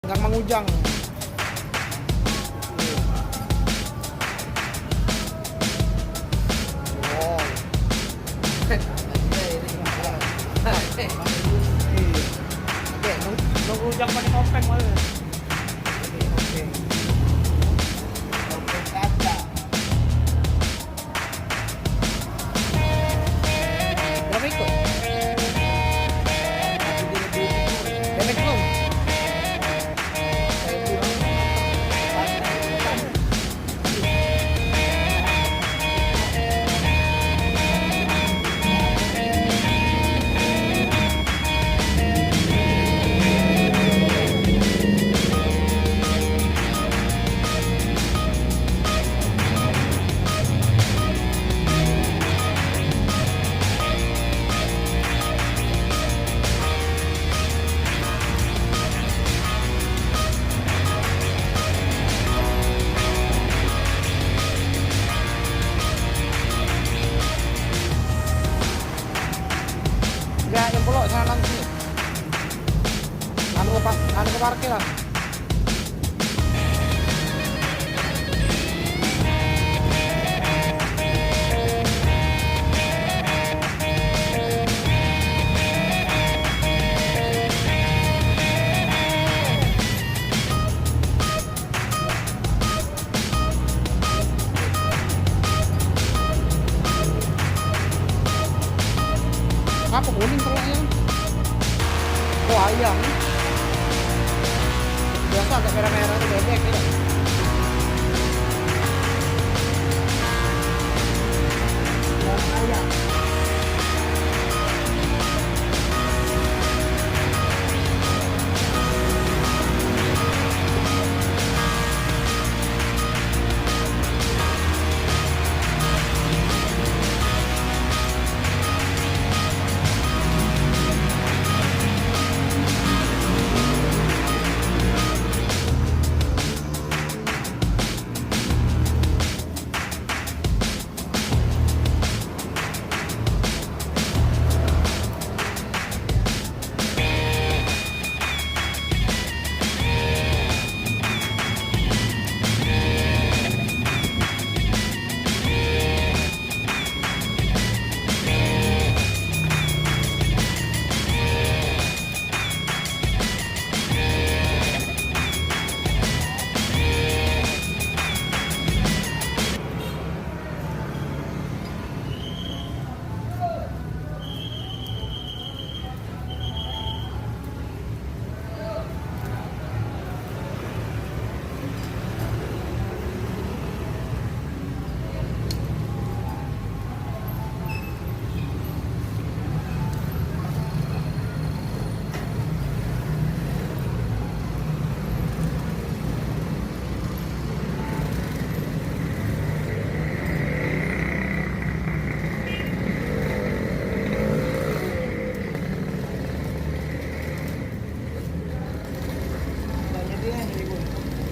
Gang Mangujang. Wow. Oke, nunggu jam paling kopeng malah. Oke. Oke, kaca. Berapa ikut? Damage belum? Ya, yang pulau sana langsung. Anu ke parkir lah. Apa kuning telurnya? Oh ayam. Biasa agak merah-merah itu bebek ya. Ayam.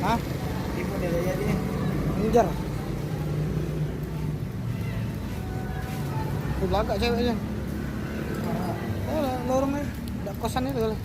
Hah? Ibu dia jadi Ngejar. Belakang ceweknya. Oh, lorong nih. Ada kosan itu lah.